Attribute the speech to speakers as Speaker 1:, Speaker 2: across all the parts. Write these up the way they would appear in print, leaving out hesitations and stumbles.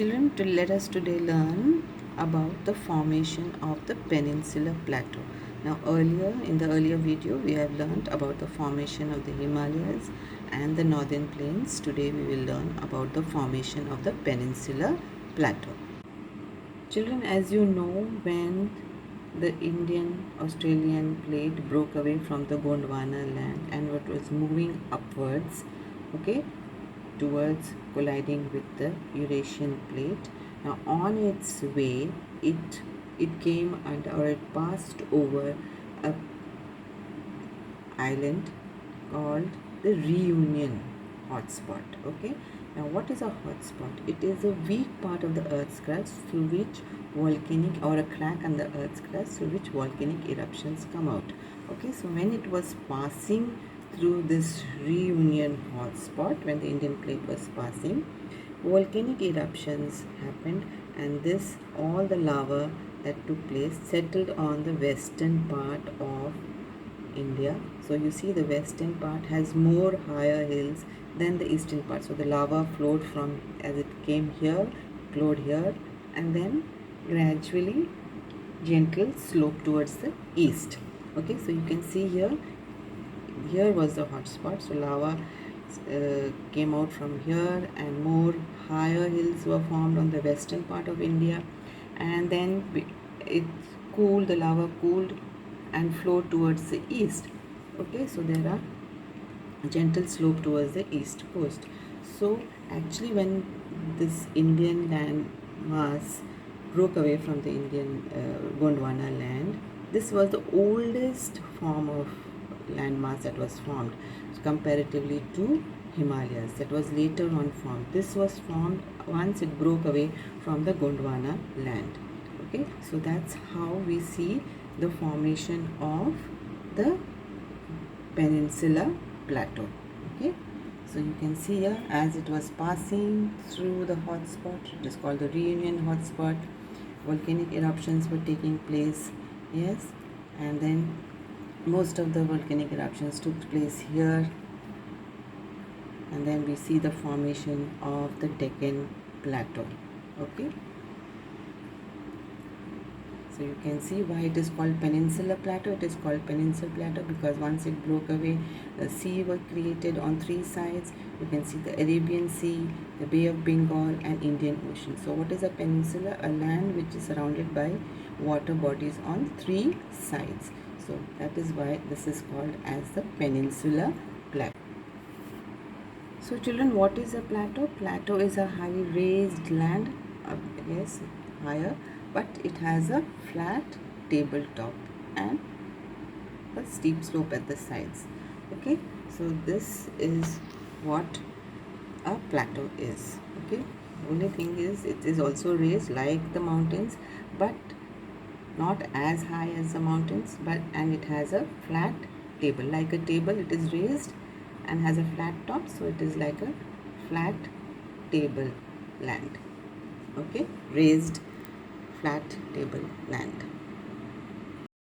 Speaker 1: Children, let us today learn about the formation of the Peninsular Plateau. Now, in the earlier video, we have learned about the formation of the Himalayas and the northern plains. Today, we will learn about the formation of the Peninsular Plateau. Children, as you know, when the Indian-Australian plate broke away from the Gondwana land and it was moving upwards, okay, towards colliding with the Eurasian plate. Now on its way, it came under, or it passed over a island called the Reunion hotspot. Okay. Now what is a hotspot? It is a weak part of the Earth's crust through which volcanic, or a crack on the Earth's crust through which volcanic eruptions come out. Okay. So when it was passing through this Reunion hotspot, when the Indian plate was passing, volcanic eruptions happened, and this, all the lava that took place settled on the western part of India. So you see the western part has more higher hills than the eastern part. So the lava flowed from, as it came here, flowed here, and then gradually gentle slope towards the east. Okay, so you can see here was the hot spot. So lava came out from here, and more higher hills were formed on the western part of India, and then it cooled, the lava cooled and flowed towards the east. Okay, so there are gentle slope towards the east coast. So actually, when this Indian land mass broke away from the Indian Gondwana land, this was the oldest form of landmass that was formed comparatively to Himalayas, that was later on formed. This was formed once it broke away from the Gondwana land. Okay, so that's how we see the formation of the Peninsular Plateau. Okay, so you can see here, as it was passing through the hotspot, it is called the Reunion hotspot, volcanic eruptions were taking place. Yes, and then most of the volcanic eruptions took place here, and then we see the formation of the Deccan Plateau. Okay, so you can see why it is called Peninsular Plateau. It is called Peninsular Plateau because once it broke away, the sea was created on three sides. You can see the Arabian Sea, the Bay of Bengal, and Indian Ocean. So what is a peninsula? A land which is surrounded by water bodies on three sides. So that is why this is called as the Peninsular Plateau. So children, what is a plateau? Plateau is a highly raised land, yes, higher, but it has a flat tabletop and a steep slope at the sides. Okay, so this is what a plateau is. Okay, only thing is it is also raised like the mountains, but not as high as the mountains, and it has a flat table. Like a table, it is raised and has a flat top, so it is like a flat table land. Okay, raised flat table land.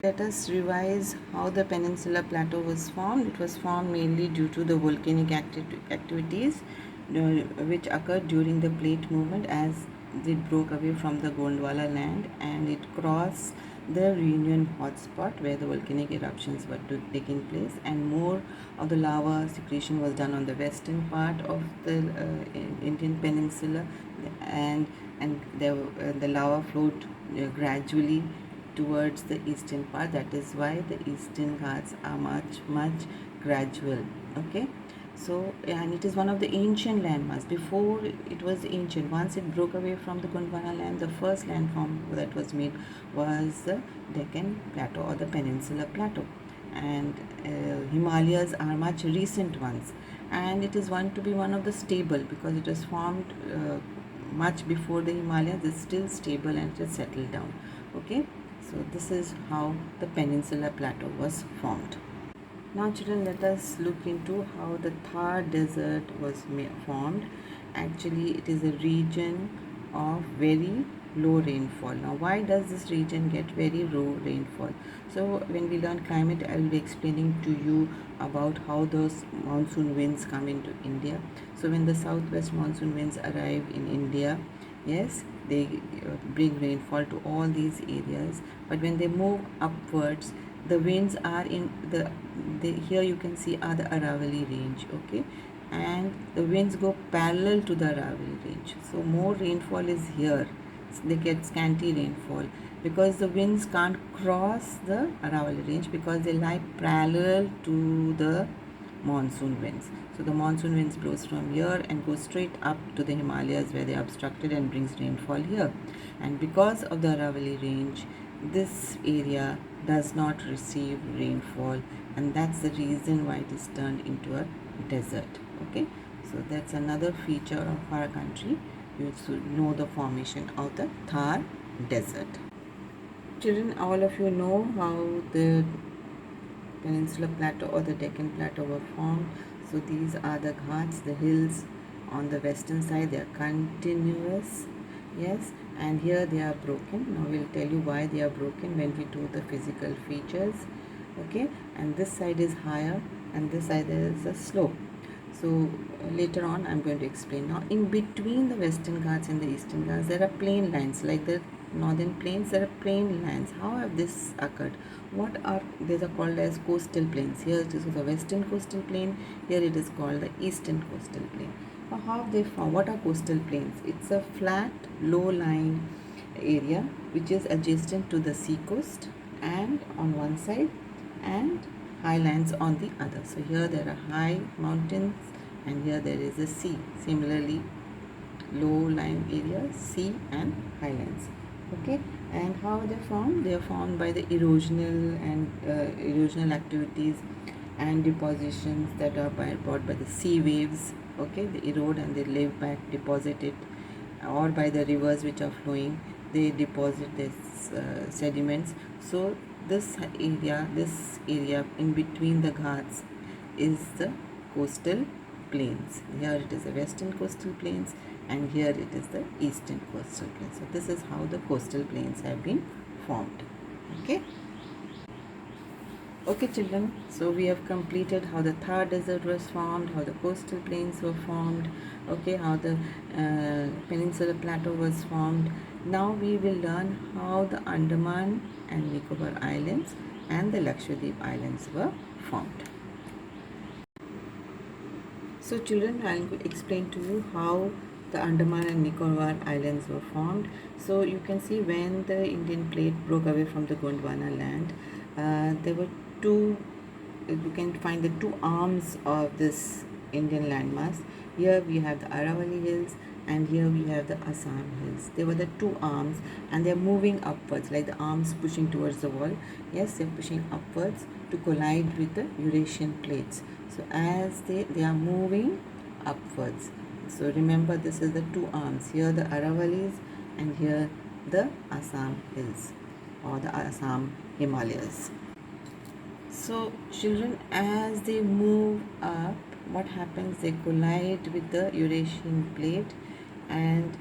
Speaker 1: Let us revise how the Peninsular Plateau was formed. It was formed mainly due to the volcanic activities which occurred during the plate movement as it broke away from the Gondwana land, and it crossed the Reunion hotspot where the volcanic eruptions were taking place, and more of the lava secretion was done on the western part of the Indian peninsula, and the lava flowed gradually towards the eastern part. That is why the eastern Ghats are much gradual. Okay, so, and it is one of the ancient landmass. Before it was ancient, once it broke away from the Gondwana land, the first landform that was made was the Deccan Plateau or the Peninsular Plateau, and Himalayas are much recent ones, and it is one to be one of the stable because it was formed much before the Himalayas. Is still stable and it is settled down. Okay, so this is how the Peninsular Plateau was formed. Now children, let us look into how the Thar Desert was formed. Actually, it is a region of very low rainfall. Now why does this region get very low rainfall? So when we learn climate, I will be explaining to you about how those monsoon winds come into India. So when the southwest monsoon winds arrive in India, Yes, they bring rainfall to all these areas, but when they move upwards, the winds are in the here you can see are the Aravalli range, okay, and the winds go parallel to the Aravalli range, so more rainfall is here. They get scanty rainfall because the winds can't cross the Aravalli range because they lie parallel to the monsoon winds. So the monsoon winds blows from here and goes straight up to the Himalayas where they are obstructed and brings rainfall here. And because of the Aravalli range, this area does not receive rainfall, and that's the reason why it is turned into a desert. Okay, so that's another feature of our country. You should know the formation of the Thar Desert. Children, all of you know how the Peninsular Plateau or the Deccan Plateau were formed. So these are the Ghats, the hills on the western side. They are continuous, yes, and here they are broken. Now we'll tell you why they are broken when we do the physical features. Okay, and this side is higher and this side is a slope. So later on I'm going to explain. Now in between the Western Ghats and the Eastern Ghats there are plain lines, like the northern plains there are plain lines. How have this occurred? What are these are called as coastal plains? Here it is the Western coastal plain, here it is called the Eastern coastal plain. Now how have they found? What are coastal plains? It's a flat low lying area which is adjacent to the sea coast and on one side and highlands on the other. So here there are high mountains and here there is a sea. Similarly, low lying areas, sea and highlands. Okay, and how are they formed? They are formed by the erosional activities and depositions that are brought by the sea waves. Okay, they erode and they live back, deposit it, or by the rivers which are flowing, they deposit this sediments. So this area in between the Ghats is the coastal plains. Here it is the western coastal plains and here it is the eastern coastal plains. So this is how the coastal plains have been formed. Okay. Okay children, so we have completed how the Thar Desert was formed, how the coastal plains were formed, okay, how the Peninsular Plateau was formed. Now we will learn how the Andaman and Nicobar Islands and the Lakshadweep Islands were formed. So children, I will explain to you how the Andaman and Nicobar Islands were formed. So you can see when the Indian plate broke away from the Gondwana land, there were you can find the two arms of this Indian landmass. Here we have the Aravalli Hills and here we have the Assam Hills. They were the two arms and they are moving upwards, like the arms pushing towards the wall. Yes, they are pushing upwards to collide with the Eurasian plates. So as they are moving upwards. So remember, this is the two arms. Here the Aravallis and here the Assam Hills or the Assam Himalayas. So children, as they move up, what happens? They collide with the Eurasian plate and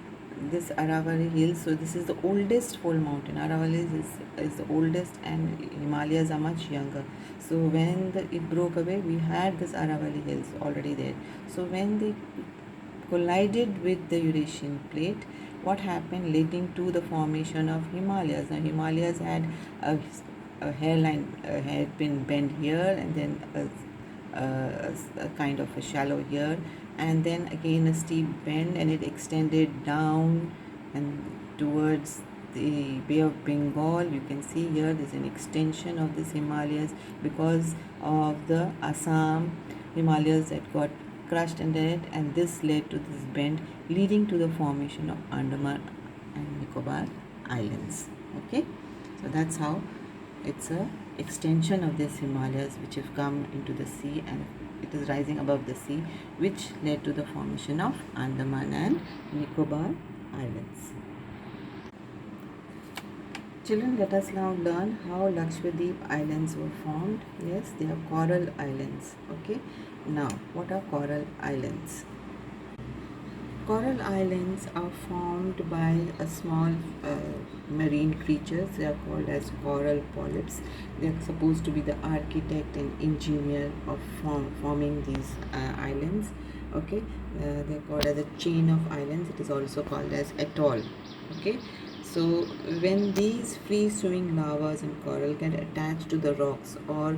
Speaker 1: this Aravalli Hills. So this is the oldest fold mountain. Aravalli is the oldest and Himalayas are much younger. So when it broke away, we had this Aravalli Hills already there. So when they collided with the Eurasian plate, what happened, leading to the formation of Himalayas. Now Himalayas had a hairline had been bent here and then a kind of a shallow here and then again a steep bend and it extended down and towards the Bay of Bengal. You can see here there's an extension of this Himalayas because of the Assam Himalayas that got crushed under it, and this led to this bend leading to the formation of Andaman and Nicobar Islands. Okay, so that's how it's a extension of this Himalayas which have come into the sea and it is rising above the sea, which led to the formation of Andaman and Nicobar Islands. Children, let us now learn how Lakshadweep Islands were formed. Yes, they are coral islands. Okay, now what are coral islands? Coral islands are formed by a small marine creatures. They are called as coral polyps. They are supposed to be the architect and engineer of forming these islands. Okay, they're called as a chain of islands. It is also called as atoll. Okay, so when these free swimming lavas and coral get attached to the rocks or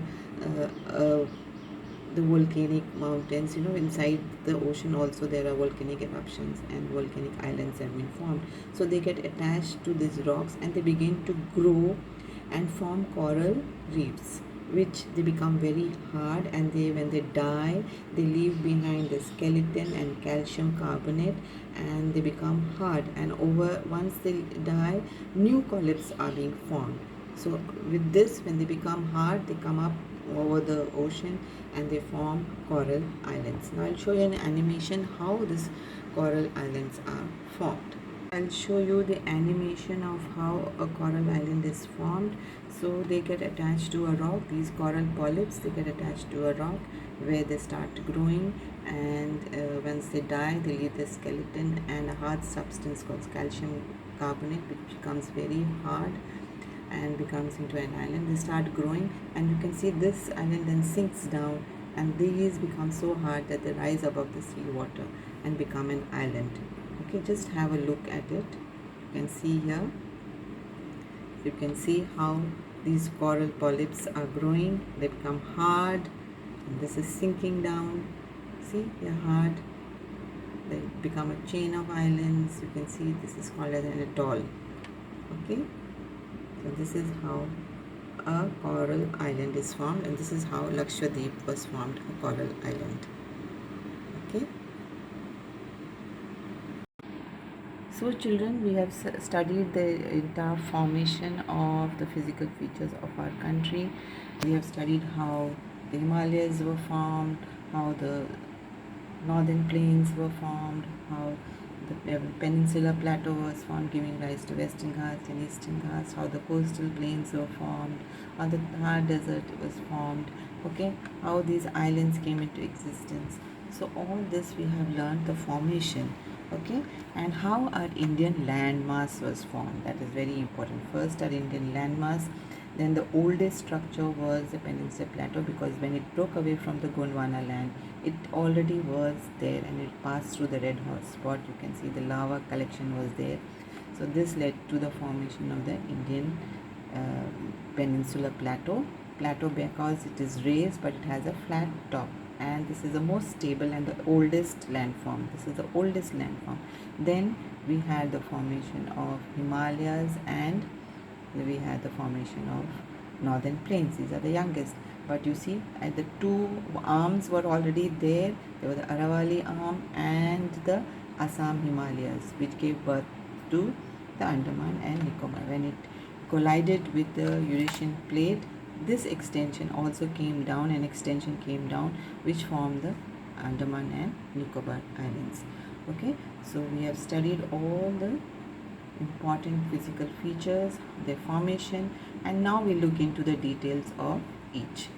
Speaker 1: the volcanic mountains, inside the ocean also there are volcanic eruptions and volcanic islands have been formed. So they get attached to these rocks and they begin to grow and form coral reefs, which they become very hard, and when they die they leave behind the skeleton and calcium carbonate, and they become hard, and once they die new polyps are being formed. So with this, when they become hard, they come up over the ocean and they form coral islands. Now I'll show you an animation how these coral islands are formed. I'll show you the animation of how a coral island is formed. So they get attached to a rock. These coral polyps, they get attached to a rock where they start growing, and once they die they leave the skeleton and a hard substance called calcium carbonate, which becomes very hard and becomes into an island. They start growing, and you can see this island then sinks down, and these become so hard that they rise above the sea water and become an island. Okay, just have a look at it. You can see here, you can see how these coral polyps are growing, they become hard, and this is sinking down. See, they're hard, they become a chain of islands. You can see this is called as an atoll. Okay, so this is how a coral island is formed, and this is how Lakshadweep was formed, a coral island. Okay. So children, we have studied the entire formation of the physical features of our country. We have studied how the Himalayas were formed, how the northern plains were formed, how the peninsular plateau was formed, giving rise to Western Ghats and Eastern Ghats, how the coastal plains were formed, how the Thar desert was formed, okay, how these islands came into existence. So all this we have learned the formation, okay, and how our Indian landmass was formed. That is very important. First, our Indian landmass, then the oldest structure was the Peninsular Plateau, because when it broke away from the Gondwana land, it already was there and it passed through the red hot spot. You can see the lava collection was there. So this led to the formation of the Indian Peninsular Plateau. Plateau because it is raised but it has a flat top, and this is the most stable and the oldest landform. This is the oldest landform. Then we had the formation of Himalayas, and we had the formation of northern plains. These are the youngest, but you see at the two arms were already there. There was the Aravalli arm and the Assam Himalayas, which gave birth to the Andaman and Nicobar. When it collided with the Eurasian plate, this extension also came down, an extension came down which formed the Andaman and Nicobar Islands. Okay, so we have studied all the important physical features, their formation, and now we look into the details of each.